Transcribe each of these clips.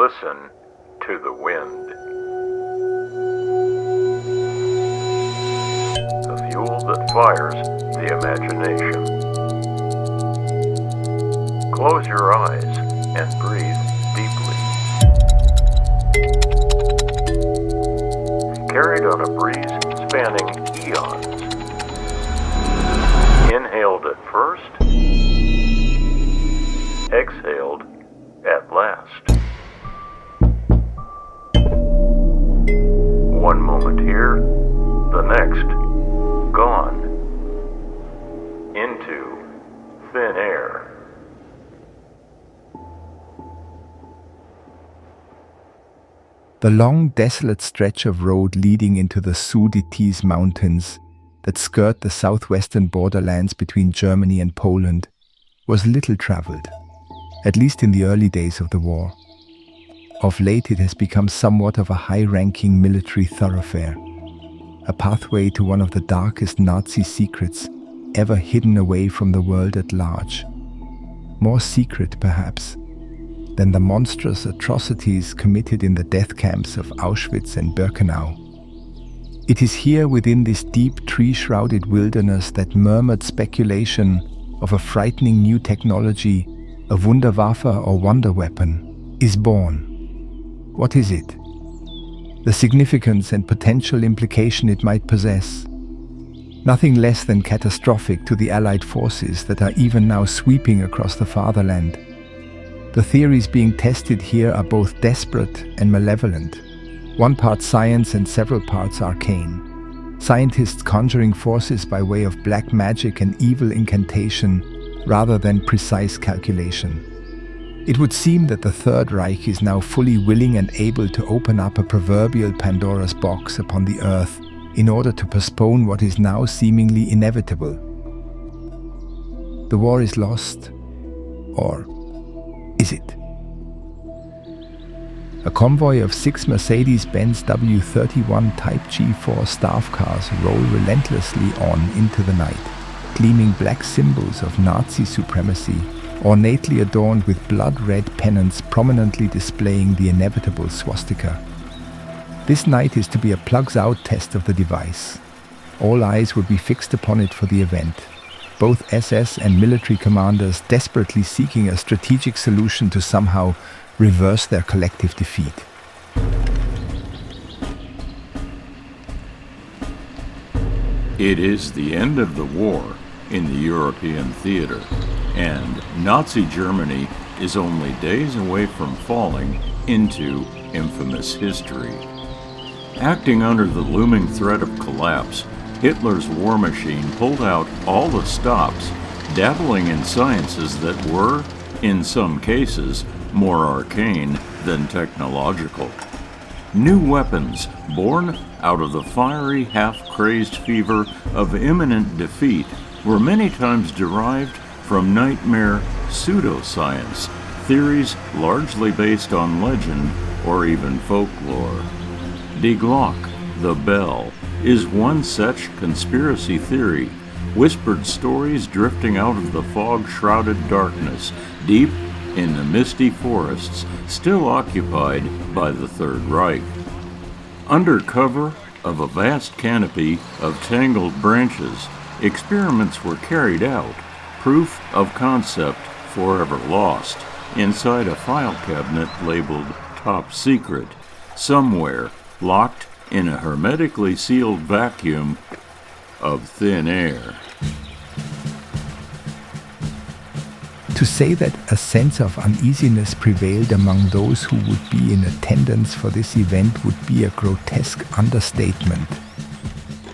Listen to the wind. The fuel that fires the imagination. Close your eyes and breathe deeply. Carried on a breeze spanning eons. Inhaled at first, exhaled at last. One moment here, the next, gone. Into thin air. The long, desolate stretch of road leading into the Sudetese mountains that skirt the southwestern borderlands between Germany and Poland was little traveled, at least in the early days of the war. Of late it has become somewhat of a high-ranking military thoroughfare, a pathway to one of the darkest Nazi secrets ever hidden away from the world at large. More secret, perhaps, than the monstrous atrocities committed in the death camps of Auschwitz and Birkenau. It is here within this deep tree-shrouded wilderness that murmured speculation of a frightening new technology, a Wunderwaffe or wonder weapon, is born. What is it? The significance and potential implication it might possess. Nothing less than catastrophic to the Allied forces that are even now sweeping across the fatherland. The theories being tested here are both desperate and malevolent. One part science and several parts arcane. Scientists conjuring forces by way of black magic and evil incantation rather than precise calculation. It would seem that the Third Reich is now fully willing and able to open up a proverbial Pandora's box upon the earth in order to postpone what is now seemingly inevitable. The war is lost, or is it? A convoy of 6 Mercedes-Benz W31 Type G4 staff cars roll relentlessly on into the night, gleaming black symbols of Nazi supremacy, ornately adorned with blood-red pennants prominently displaying the inevitable swastika. This night is to be a plugs-out test of the device. All eyes will be fixed upon it for the event. Both SS and military commanders desperately seeking a strategic solution to somehow reverse their collective defeat. It is the end of the war in the European theater, and Nazi Germany is only days away from falling into infamous history. Acting under the looming threat of collapse, Hitler's war machine pulled out all the stops, dabbling in sciences that were, in some cases, more arcane than technological. New weapons, born out of the fiery, half-crazed fever of imminent defeat, were many times derived from nightmare pseudoscience, theories largely based on legend or even folklore. Die Glocke, the bell, is one such conspiracy theory, whispered stories drifting out of the fog-shrouded darkness, deep in the misty forests still occupied by the Third Reich. Under cover of a vast canopy of tangled branches, experiments were carried out, proof of concept forever lost, inside a file cabinet labeled Top Secret, somewhere locked in a hermetically sealed vacuum of thin air. To say that a sense of uneasiness prevailed among those who would be in attendance for this event would be a grotesque understatement.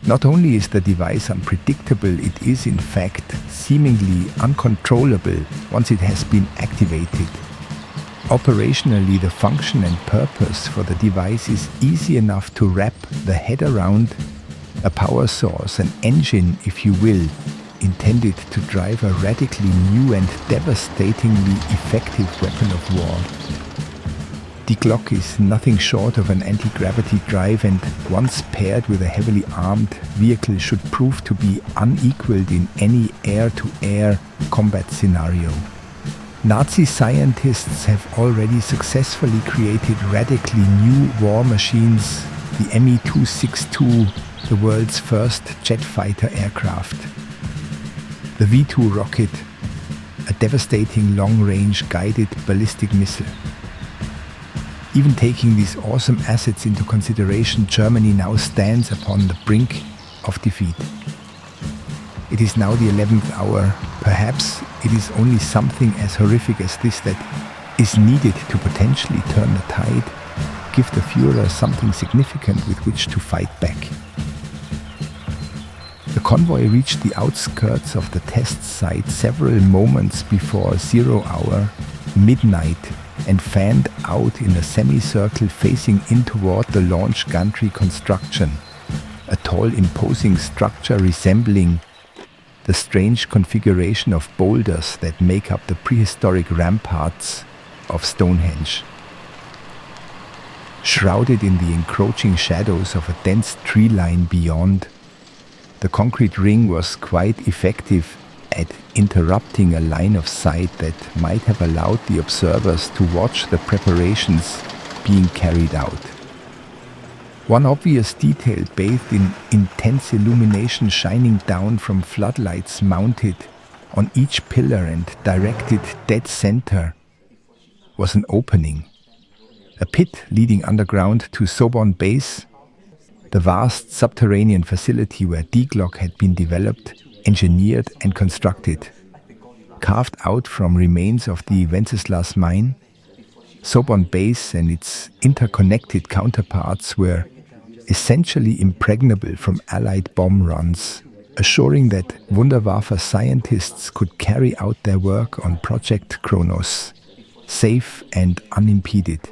Not only is the device unpredictable, it is in fact seemingly uncontrollable once it has been activated. Operationally, the function and purpose for the device is easy enough to wrap the head around: a power source, an engine, if you will, intended to drive a radically new and devastatingly effective weapon of war. The Glocke is nothing short of an anti-gravity drive, and once paired with a heavily armed vehicle should prove to be unequaled in any air-to-air combat scenario. Nazi scientists have already successfully created radically new war machines, the Me-262, the world's first jet fighter aircraft, the V-2 rocket, a devastating long-range guided ballistic missile. Even taking these awesome assets into consideration, Germany now stands upon the brink of defeat. It is now the 11th hour. Perhaps it is only something as horrific as this that is needed to potentially turn the tide, give the Führer something significant with which to fight back. The convoy reached the outskirts of the test site several moments before 0 hour, midnight, and fanned out in a semicircle facing in toward the launch gantry construction, a tall imposing structure resembling the strange configuration of boulders that make up the prehistoric ramparts of Stonehenge. Shrouded in the encroaching shadows of a dense tree line beyond, the concrete ring was quite effective at interrupting a line of sight that might have allowed the observers to watch the preparations being carried out. One obvious detail bathed in intense illumination shining down from floodlights mounted on each pillar and directed dead center was an opening, a pit leading underground to Soborn Base, the vast subterranean facility where Glocke had been developed, engineered and constructed. Carved out from remains of the Wenceslas mine, Soborn Base and its interconnected counterparts were essentially impregnable from Allied bomb runs, assuring that Wunderwaffe scientists could carry out their work on Project Kronos, safe and unimpeded,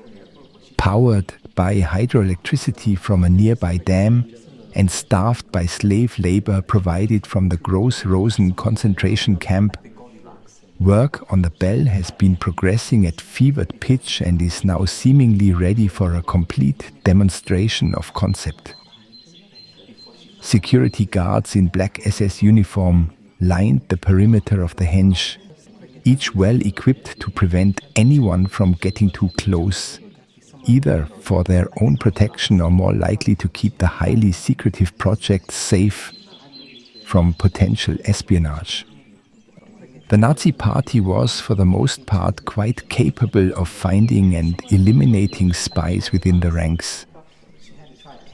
powered by hydroelectricity from a nearby dam and staffed by slave labor provided from the Gross-Rosen concentration camp. Work on the Bell has been progressing at fevered pitch and is now seemingly ready for a complete demonstration of concept. Security guards in black SS uniform lined the perimeter of the henge, each well equipped to prevent anyone from getting too close, either for their own protection or more likely to keep the highly secretive project safe from potential espionage. The Nazi Party was, for the most part, quite capable of finding and eliminating spies within the ranks.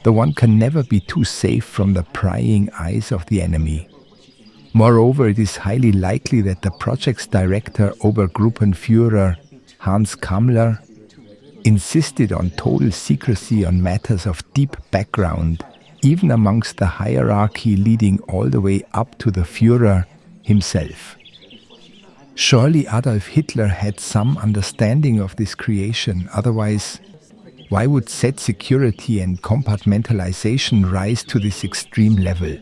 Though one can never be too safe from the prying eyes of the enemy. Moreover, it is highly likely that the project's director, Obergruppenführer Hans Kammler, insisted on total secrecy on matters of deep background, even amongst the hierarchy leading all the way up to the Führer himself. Surely Adolf Hitler had some understanding of this creation, otherwise, why would said security and compartmentalization rise to this extreme level?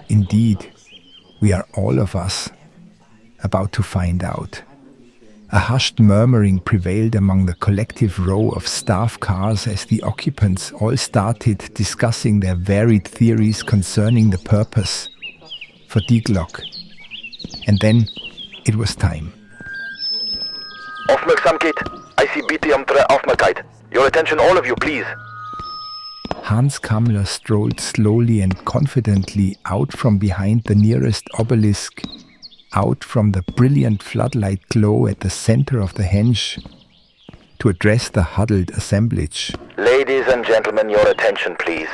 Indeed, we are all of us about to find out. A hushed murmuring prevailed among the collective row of staff cars as the occupants all started discussing their varied theories concerning the purpose for Glocke. And then it was time. Aufmerksamkeit. I see bitte um Ihre Aufmerksamkeit. Your attention, all of you, please. Hans Kammler strolled slowly and confidently out from behind the nearest obelisk, out from the brilliant floodlight glow at the center of the henge, to address the huddled assemblage. Ladies and gentlemen, your attention, please.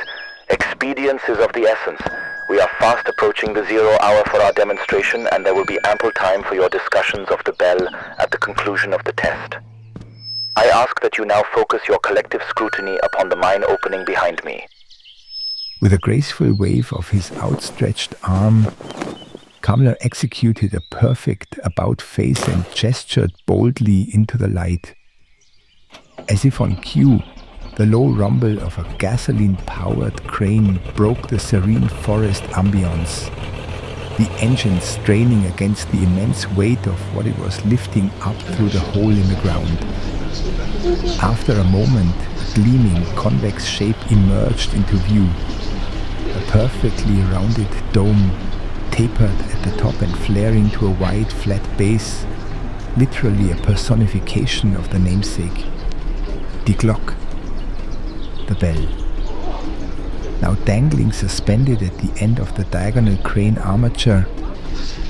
Expedience is of the essence. We are fast approaching the 0 hour for our demonstration, and there will be ample time for your discussions of the Bell at the conclusion of the test. I ask that you now focus your collective scrutiny upon the mine opening behind me. With a graceful wave of his outstretched arm, Kammler executed a perfect about-face and gestured boldly into the light. As if on cue, the low rumble of a gasoline-powered crane broke the serene forest ambience, the engine straining against the immense weight of what it was lifting up through the hole in the ground. After a moment, a gleaming, convex shape emerged into view, a perfectly rounded dome tapered at the top and flaring to a wide, flat base, literally a personification of the namesake. Die Glocke, the bell. Now dangling suspended at the end of the diagonal crane armature,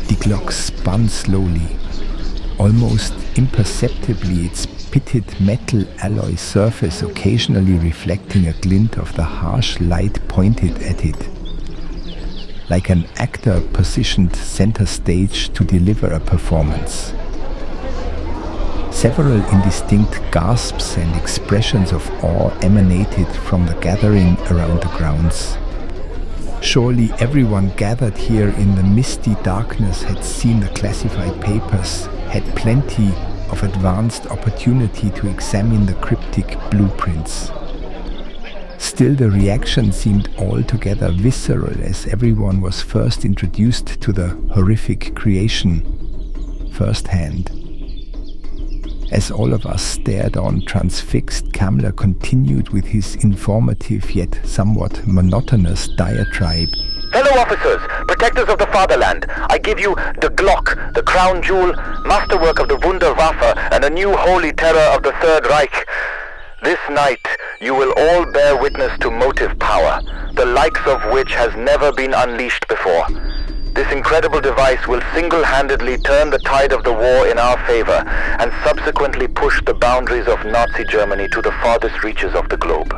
die Glocke spun slowly, almost imperceptibly, its pitted metal alloy surface occasionally reflecting a glint of the harsh light pointed at it, like an actor positioned center stage to deliver a performance. Several indistinct gasps and expressions of awe emanated from the gathering around the grounds. Surely everyone gathered here in the misty darkness had seen the classified papers, had plenty of advanced opportunity to examine the cryptic blueprints. Still, the reaction seemed altogether visceral as everyone was first introduced to the horrific creation firsthand. As all of us stared on transfixed, Kamler continued with his informative yet somewhat monotonous diatribe. Fellow officers, protectors of the fatherland, I give you the Glocke, the crown jewel, masterwork of the Wunderwaffe, and a new holy terror of the Third Reich. This night, you will all bear witness to motive power, the likes of which has never been unleashed before. This incredible device will single-handedly turn the tide of the war in our favor and subsequently push the boundaries of Nazi Germany to the farthest reaches of the globe.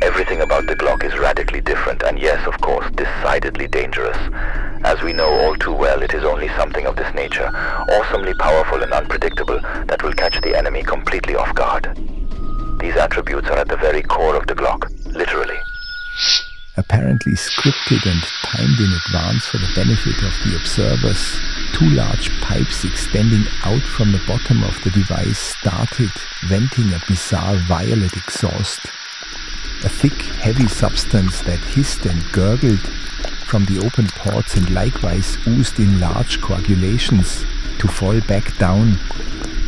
Everything about the Glocke is radically different and yes, of course, decidedly dangerous. As we know all too well, it is only something of this nature, awesomely powerful and unpredictable, that will catch the enemy completely off guard. These attributes are at the very core of the Glocke, literally. Apparently scripted and timed in advance for the benefit of the observers, two large pipes extending out from the bottom of the device started venting a bizarre violet exhaust. A thick, heavy substance that hissed and gurgled from the open ports and likewise oozed in large coagulations to fall back down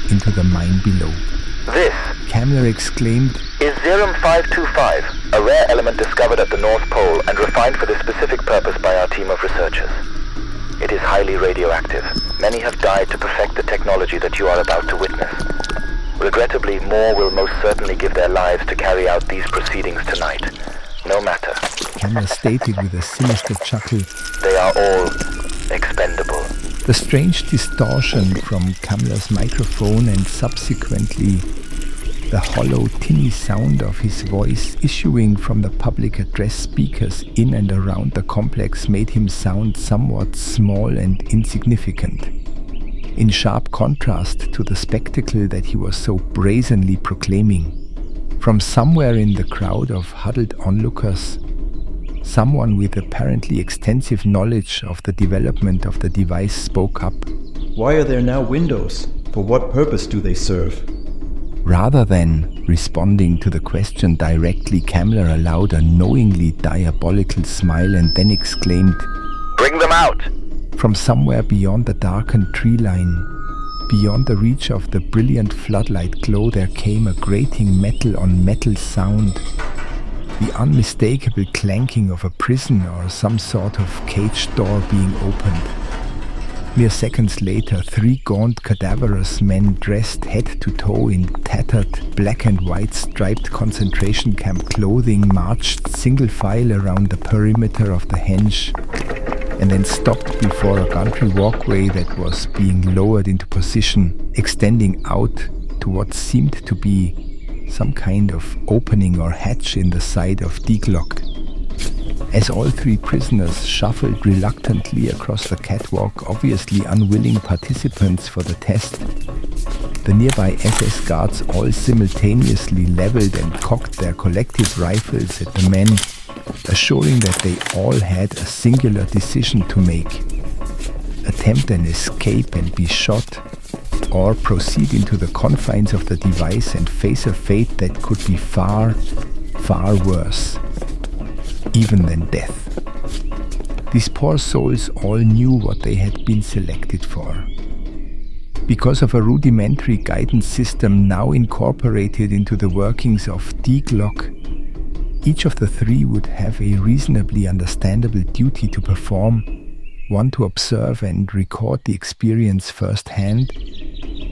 into the mine below. This, Kamler exclaimed, is Serum 525, a rare element discovered at the North Pole and refined for this specific purpose by our team of researchers. It is highly radioactive. Many have died to perfect the technology that you are about to witness. Regrettably, more will most certainly give their lives to carry out these proceedings tonight. No matter. Kamler stated with a sinister chuckle, they are all expendable. The strange distortion from Kamler's microphone and subsequently the hollow, tinny sound of his voice issuing from the public address speakers in and around the complex made him sound somewhat small and insignificant, in sharp contrast to the spectacle that he was so brazenly proclaiming. From somewhere in the crowd of huddled onlookers, someone with apparently extensive knowledge of the development of the device spoke up. Why are there now windows? For what purpose do they serve? Rather than responding to the question directly, Kamler allowed a knowingly diabolical smile and then exclaimed, Bring them out! From somewhere beyond the darkened tree line, beyond the reach of the brilliant floodlight glow, there came a grating metal on metal sound, the unmistakable clanking of a prison or some sort of cage door being opened. Mere seconds later, three gaunt cadaverous men dressed head to toe in tattered black and white striped concentration camp clothing marched single file around the perimeter of the henge and then stopped before a gantry walkway that was being lowered into position, extending out to what seemed to be some kind of opening or hatch in the side of Die Glocke. As all three prisoners shuffled reluctantly across the catwalk, obviously unwilling participants for the test, the nearby SS guards all simultaneously leveled and cocked their collective rifles at the men, assuring that they all had a singular decision to make: attempt an escape and be shot, or proceed into the confines of the device and face a fate that could be far, far worse, even than death. These poor souls all knew what they had been selected for. Because of a rudimentary guidance system now incorporated into the workings of Die Glocke, each of the three would have a reasonably understandable duty to perform: one to observe and record the experience firsthand,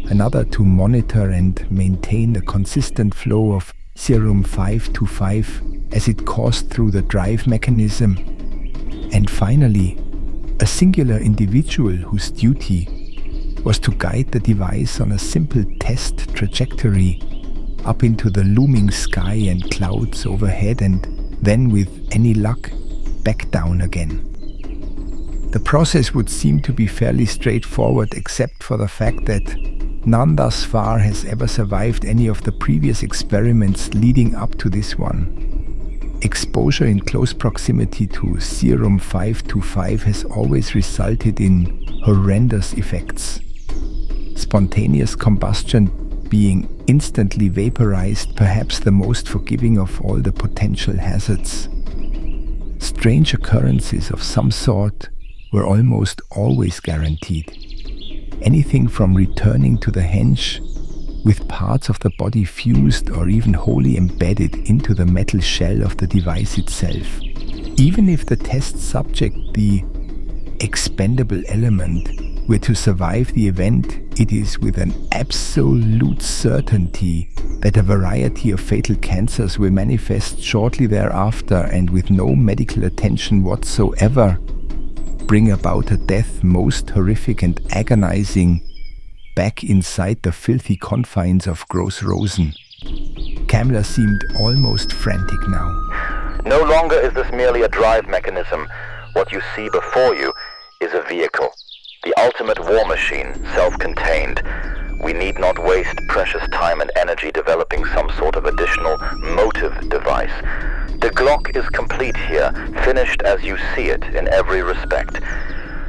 another to monitor and maintain a consistent flow of serum 525 as it coursed through the drive mechanism, and finally, a singular individual whose duty was to guide the device on a simple test trajectory up into the looming sky and clouds overhead, and then, with any luck, back down again. The process would seem to be fairly straightforward, except for the fact that none thus far has ever survived any of the previous experiments leading up to this one. Exposure in close proximity to serum 525 has always resulted in horrendous effects. Spontaneous combustion being instantly vaporized, perhaps the most forgiving of all the potential hazards. Strange occurrences of some sort were almost always guaranteed. Anything from returning to the henge with parts of the body fused or even wholly embedded into the metal shell of the device itself. Even if the test subject, the expendable element, were to survive the event, it is with an absolute certainty that a variety of fatal cancers will manifest shortly thereafter, and with no medical attention whatsoever, bring about a death most horrific and agonizing back inside the filthy confines of Gross Rosen. Kamler seemed almost frantic now. No longer is this merely a drive mechanism. What you see before you is a vehicle. The ultimate war machine, self-contained. We need not waste precious time and energy developing some sort of additional motive device. The Glocke is complete here, finished as you see it in every respect.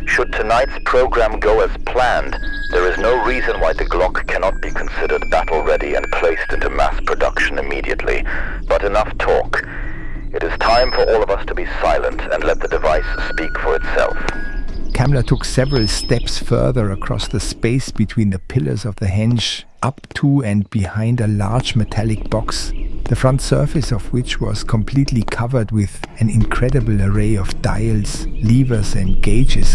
Should tonight's program go as planned, there is no reason why the Glocke cannot be considered battle-ready and placed into mass production immediately. But enough talk. It is time for all of us to be silent and let the device speak for itself. Kamler took several steps further across the space between the pillars of the henge, up to and behind a large metallic box, the front surface of which was completely covered with an incredible array of dials, levers and gauges,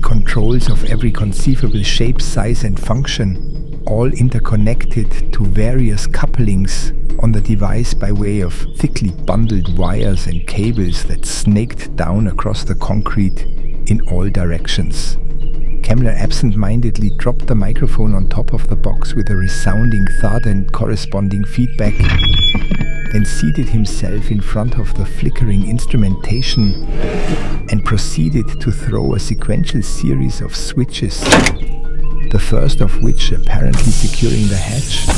controls of every conceivable shape, size and function, all interconnected to various couplings on the device by way of thickly bundled wires and cables that snaked down across the concrete in all directions. Kamler absent-mindedly dropped the microphone on top of the box with a resounding thud and corresponding feedback, then seated himself in front of the flickering instrumentation and proceeded to throw a sequential series of switches, the first of which apparently securing the hatch,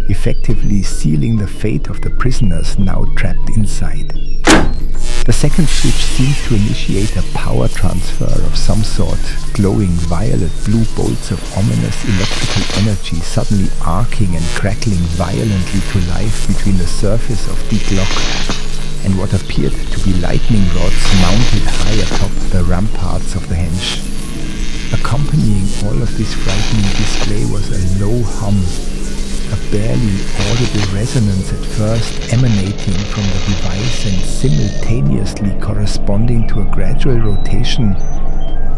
effectively sealing the fate of the prisoners now trapped inside. The second switch seemed to initiate a power transfer of some sort, glowing violet-blue bolts of ominous electrical energy suddenly arcing and crackling violently to life between the surface of the Glocke and what appeared to be lightning rods mounted high atop the ramparts of the henge. Accompanying all of this frightening display was a low hum, a barely audible resonance at first emanating from the device and simultaneously corresponding to a gradual rotation,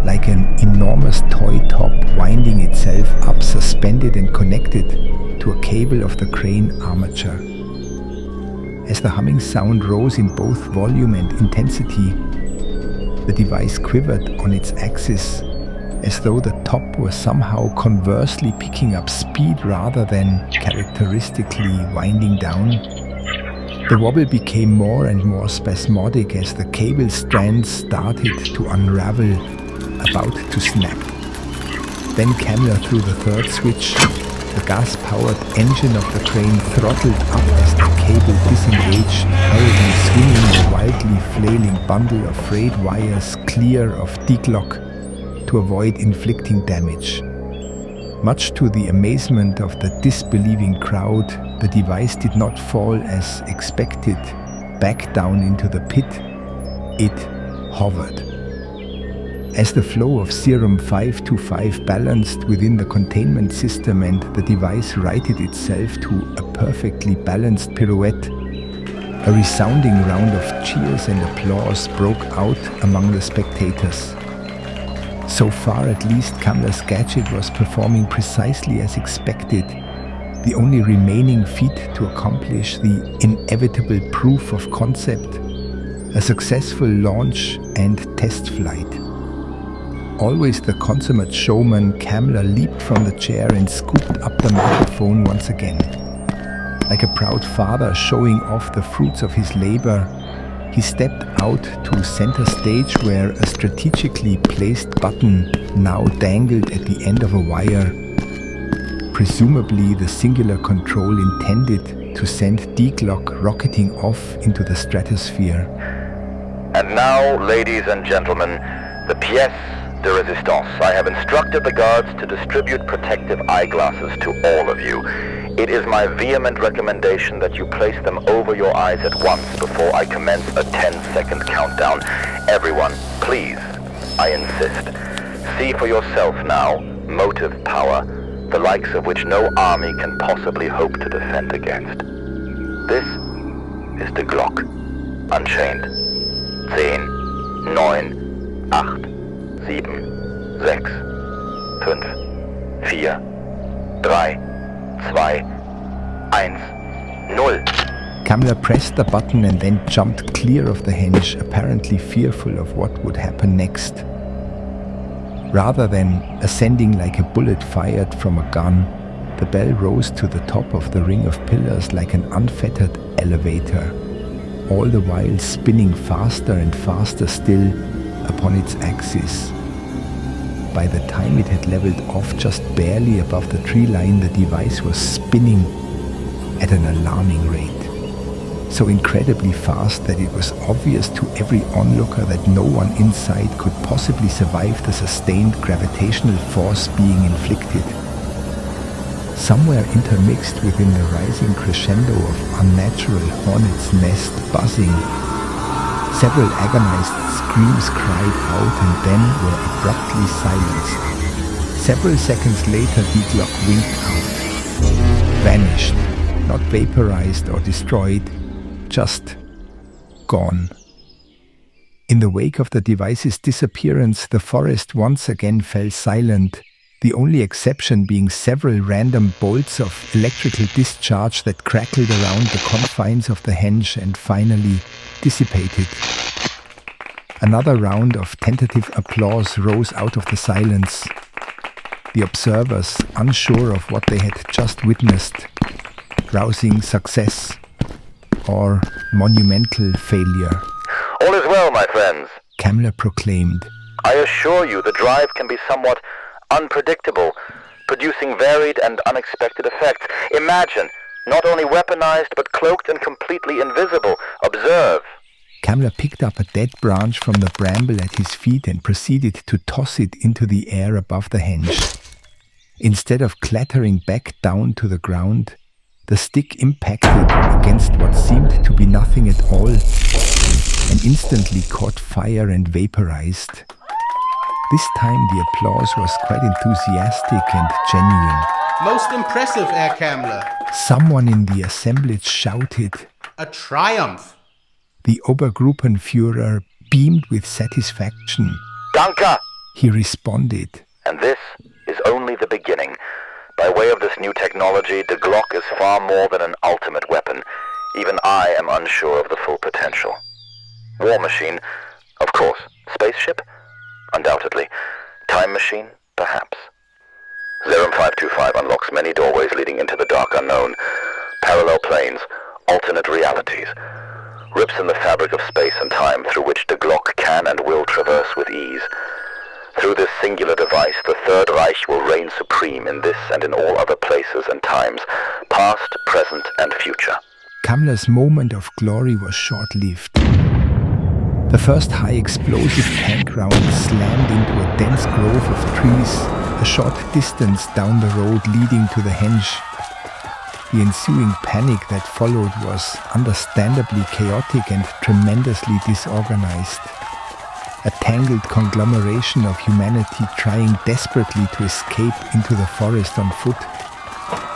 like an enormous toy top winding itself up, suspended and connected to a cable of the crane armature. As the humming sound rose in both volume and intensity, the device quivered on its axis, as though the top were somehow conversely picking up speed rather than characteristically winding down. The wobble became more and more spasmodic as the cable strands started to unravel, about to snap. Then Kamler threw the third switch. The gas-powered engine of the crane throttled up as the cable disengaged, hurriedly swinging the wildly flailing bundle of frayed wires clear of the Glocke to avoid inflicting damage. Much to the amazement of the disbelieving crowd, the device did not fall as expected back down into the pit. It hovered. As the flow of serum 525 balanced within the containment system and the device righted itself to a perfectly balanced pirouette, a resounding round of cheers and applause broke out among the spectators. So far, at least, Kamla's gadget was performing precisely as expected. The only remaining feat to accomplish the inevitable proof of concept, a successful launch and test flight. Always the consummate showman, Kamla leaped from the chair and scooped up the microphone once again. Like a proud father showing off the fruits of his labor, he stepped out to center stage where a strategically placed button now dangled at the end of a wire, presumably the singular control intended to send Glocke rocketing off into the stratosphere. And now, ladies and gentlemen, the pièce de résistance. I have instructed the guards to distribute protective eyeglasses to all of you. It is my vehement recommendation that you place them over your eyes at once before I commence a 10-second countdown. Everyone, please, I insist, see for yourself now motive power, the likes of which no army can possibly hope to defend against. This is the Glocke, unchained. 10, 9, 8, 7, 6, 5, 4, 3, 2, 1, 0. Kamla pressed the button and then jumped clear of the henge, apparently fearful of what would happen next. Rather than ascending like a bullet fired from a gun, the bell rose to the top of the ring of pillars like an unfettered elevator, all the while spinning faster and faster still upon its axis. By the time it had leveled off just barely above the tree line, the device was spinning at an alarming rate. So incredibly fast that it was obvious to every onlooker that no one inside could possibly survive the sustained gravitational force being inflicted. Somewhere intermixed within the rising crescendo of unnatural hornet's nest buzzing, several agonized screams cried out and then were abruptly silenced. Several seconds later, Glocke winked out, vanished, not vaporized or destroyed, just gone. In the wake of the device's disappearance, the forest once again fell silent, the only exception being several random bolts of electrical discharge that crackled around the confines of the henge and finally dissipated. Another round of tentative applause rose out of the silence. The observers, unsure of what they had just witnessed, rousing success or monumental failure. All is well, my friends. Kamla proclaimed. I assure you the drive can be somewhat unpredictable, producing varied and unexpected effects. Imagine, not only weaponized but cloaked and completely invisible. Observe. Kamla picked up a dead branch from the bramble at his feet and proceeded to toss it into the air above the henge. Instead of clattering back down to the ground, the stick impacted against what seemed to be nothing at all and instantly caught fire and vaporized. This time the applause was quite enthusiastic and genuine. Most impressive, Herr Kamla. Someone in the assemblage shouted. A triumph. The Obergruppenführer beamed with satisfaction. Danke! He responded. And this is only the beginning. By way of this new technology, the Glocke is far more than an ultimate weapon. Even I am unsure of the full potential. War machine? Of course. Spaceship? Undoubtedly. Time machine? Perhaps. Zerum 525 unlocks many doorways leading into the dark unknown. Parallel planes, alternate realities. Rips in the fabric of space and time through which the Glocke can and will traverse with ease. Through this singular device, the Third Reich will reign supreme in this and in all other places and times, past, present, and future. Kamla's moment of glory was short-lived. The first high explosive tank round slammed into a dense grove of trees, a short distance down the road leading to the henge. The ensuing panic that followed was understandably chaotic and tremendously disorganized. A tangled conglomeration of humanity trying desperately to escape into the forest on foot,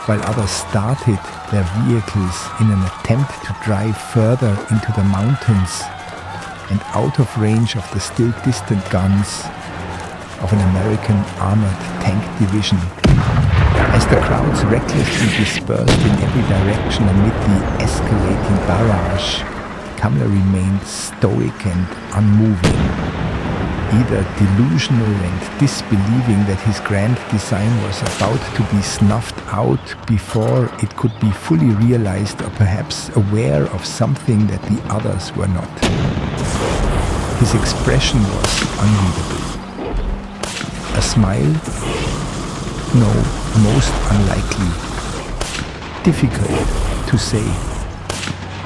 while others started their vehicles in an attempt to drive further into the mountains and out of range of the still distant guns. of an American armored tank division. As the crowds recklessly dispersed in every direction amid the escalating barrage, Kamler remained stoic and unmoving, either delusional and disbelieving that his grand design was about to be snuffed out before it could be fully realized, or perhaps aware of something that the others were not. His expression was unreadable. A smile? No, most unlikely. Difficult to say.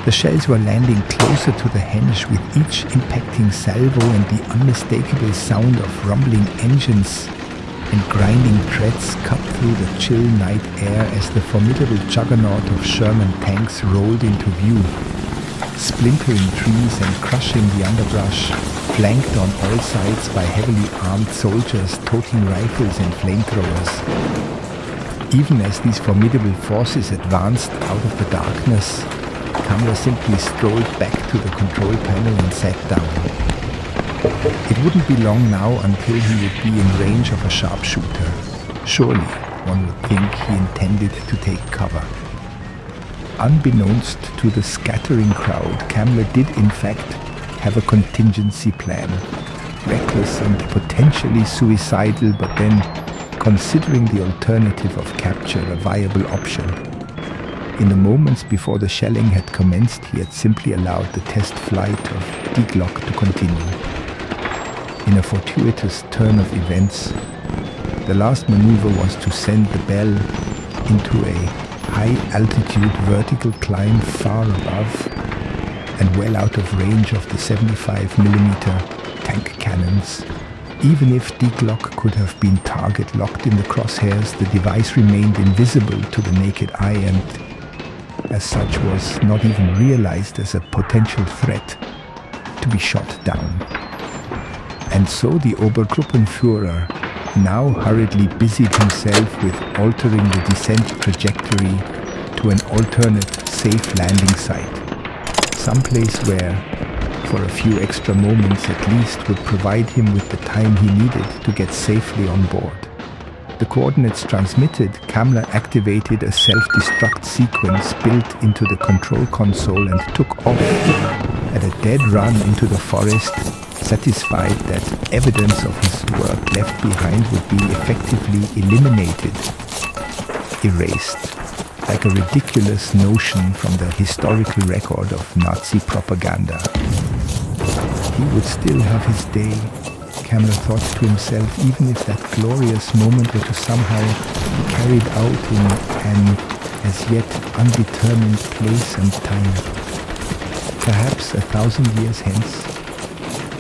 The shells were landing closer to the henge with each impacting salvo, and the unmistakable sound of rumbling engines and grinding treads cut through the chill night air as the formidable juggernaut of Sherman tanks rolled into view, splintering trees and crushing the underbrush, flanked on all sides by heavily armed soldiers toting rifles and flamethrowers. Even as these formidable forces advanced out of the darkness, Kamler simply strolled back to the control panel and sat down. It wouldn't be long now until he would be in range of a sharpshooter. Surely, one would think he intended to take cover. Unbeknownst to the scattering crowd, Kamler did in fact have a contingency plan. Reckless and potentially suicidal, but then, considering the alternative of capture, a viable option. In the moments before the shelling had commenced, he had simply allowed the test flight of the Gloche to continue. In a fortuitous turn of events, the last maneuver was to send the Bell into a high-altitude vertical climb far above and well out of range of the 75mm tank cannons. Even if the Gloche could have been target-locked in the crosshairs, the device remained invisible to the naked eye and, as such, was not even realized as a potential threat to be shot down. And so the Obergruppenführer now hurriedly busied himself with altering the descent trajectory to an alternate safe landing site, someplace where, for a few extra moments at least, would provide him with the time he needed to get safely on board. The coordinates transmitted, Kamler activated a self-destruct sequence built into the control console and took off at a dead run into the forest, satisfied that evidence of his work left behind would be effectively eliminated, erased, like a ridiculous notion from the historical record of Nazi propaganda. He would still have his day, Kamler thought to himself, even if that glorious moment were to somehow be carried out in an as yet undetermined place and time. Perhaps 1,000 years hence,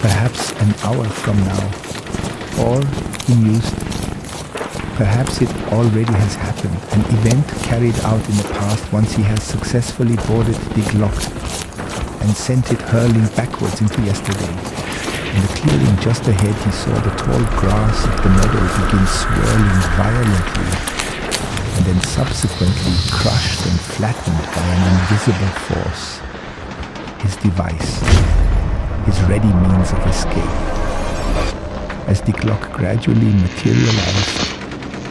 perhaps an hour from now, or, he mused, perhaps it already has happened, an event carried out in the past once he has successfully boarded the Gloche and sent it hurling backwards into yesterday. In the clearing just ahead, he saw the tall grass of the meadow begin swirling violently, and then subsequently crushed and flattened by an invisible force. His device, his ready means of escape. As the Gloche gradually materialized,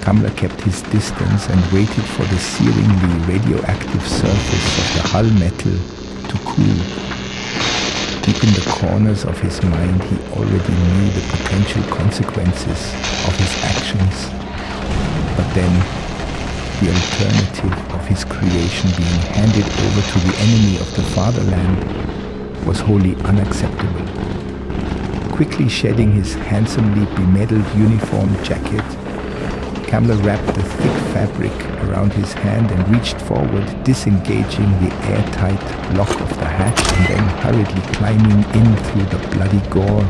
Kamler kept his distance and waited for the searingly radioactive surface of the hull metal to cool. Deep in the corners of his mind, he already knew the potential consequences of his actions. But then, the alternative of his creation being handed over to the enemy of the fatherland was wholly unacceptable. Quickly shedding his handsomely bemedaled uniform jacket, Kamler wrapped the thick fabric around his hand and reached forward, disengaging the airtight lock of the hatch and then hurriedly climbing in through the bloody gore.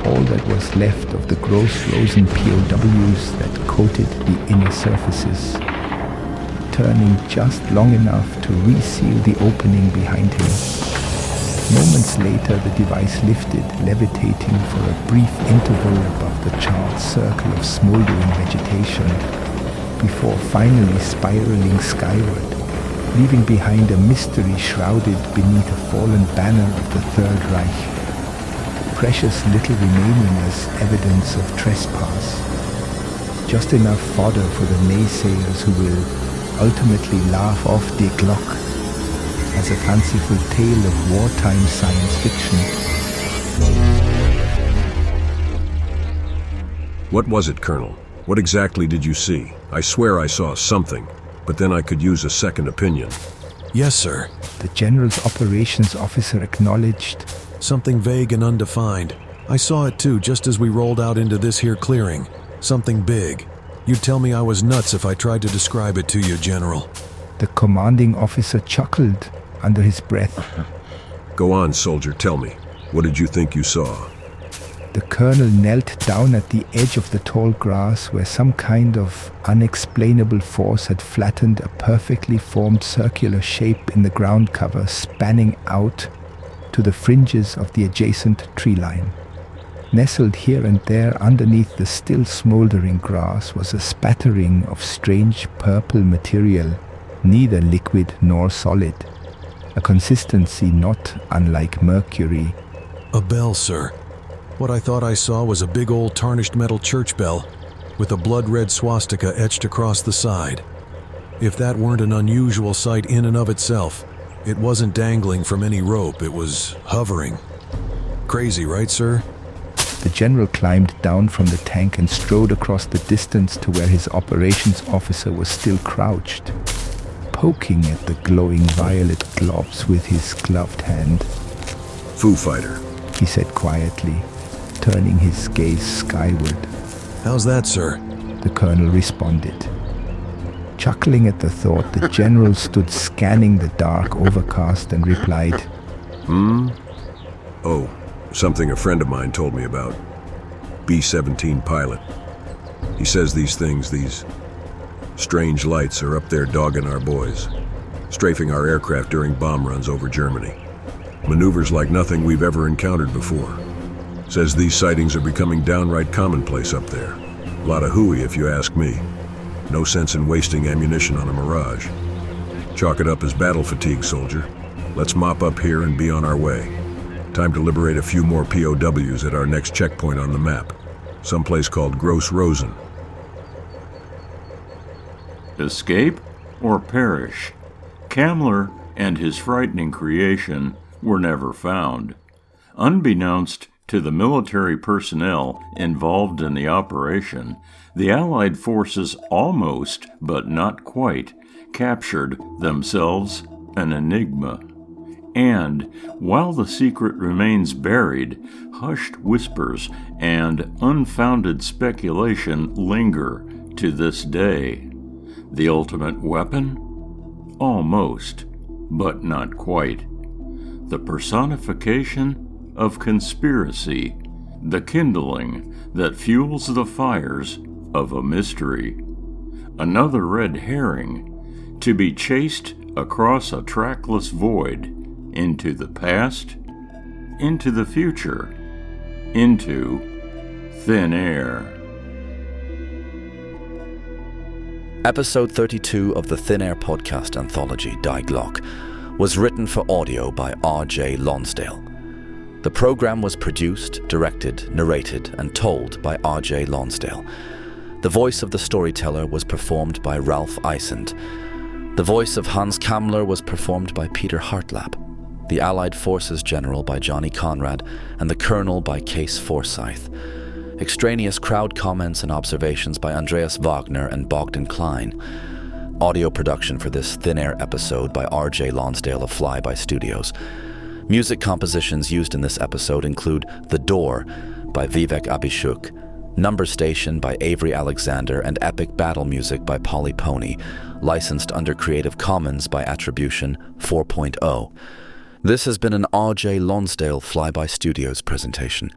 All that was left of the gross frozen POWs that coated the inner surfaces, turning just long enough to reseal the opening behind him. Moments later, the device lifted, levitating for a brief interval above the charred circle of smoldering vegetation, before finally spiraling skyward, leaving behind a mystery shrouded beneath a fallen banner of the Third Reich. precious little remaining as evidence of trespass. Just enough fodder for the naysayers who will ultimately laugh off the Glocke as a fanciful tale of wartime science fiction. What was it, Colonel? What exactly did you see? I swear I saw something, but then I could use a second opinion. Yes, sir. The General's operations officer acknowledged. Something vague and undefined. I saw it too, just as we rolled out into this here clearing. Something big. You'd tell me I was nuts if I tried to describe it to you, General. The commanding officer chuckled under his breath. Go on, soldier, tell me. What did you think you saw? The colonel knelt down at the edge of the tall grass where some kind of unexplainable force had flattened a perfectly formed circular shape in the ground cover, spanning out to the fringes of the adjacent tree line. Nestled here and there underneath the still smoldering grass was a spattering of strange purple material, neither liquid nor solid, a consistency not unlike mercury. A bell, sir. What I thought I saw was a big old tarnished metal church bell with a blood-red swastika etched across the side. If that weren't an unusual sight in and of itself, it wasn't dangling from any rope, it was hovering. Crazy, right, sir? The General climbed down from the tank and strode across the distance to where his operations officer was still crouched, poking at the glowing violet globs with his gloved hand. Foo Fighter, he said quietly, turning his gaze skyward. How's that, sir? The colonel responded. Chuckling at the thought, the General stood scanning the dark overcast and replied, Oh, something a friend of mine told me about. B-17 pilot. He says these things, these strange lights are up there dogging our boys, strafing our aircraft during bomb runs over Germany. Maneuvers like nothing we've ever encountered before. Says these sightings are becoming downright commonplace up there. A lot of hooey if you ask me. No sense in wasting ammunition on a mirage. Chalk it up as battle fatigue, soldier. Let's mop up here and be on our way. Time to liberate a few more POWs at our next checkpoint on the map. Someplace called Gross Rosen. Escape or perish? Kamler and his frightening creation were never found. Unbeknownst to the military personnel involved in the operation, the Allied forces almost, but not quite, captured themselves an enigma. And, while the secret remains buried, hushed whispers and unfounded speculation linger to this day. The ultimate weapon? Almost, but not quite. The personification of conspiracy, the kindling that fuels the fires of a mystery. Another red herring, to be chased across a trackless void, into the past, into the future, into thin air. Episode 32 of the Thin Air podcast anthology, Die Glocke, was written for audio by R.J. Lonsdale. The program was produced, directed, narrated, and told by R.J. Lonsdale. The voice of the storyteller was performed by Ralph Eisend. The voice of Hans Kamler was performed by Peter Hartlap. The Allied Forces General by Johnny Conrad, and the Colonel by Case Forsyth. Extraneous crowd comments and observations by Andreas Wagner and Bogdan Klein. Audio production for this Thin Air episode by R.J. Lonsdale of Flyby Studios. Music compositions used in this episode include The Door by Vivek Abhishek, Number Station by Avery Alexander, and Epic Battle Music by Polly Pony, licensed under Creative Commons by Attribution 4.0. This has been an R.J. Lonsdale Flyby Studios presentation.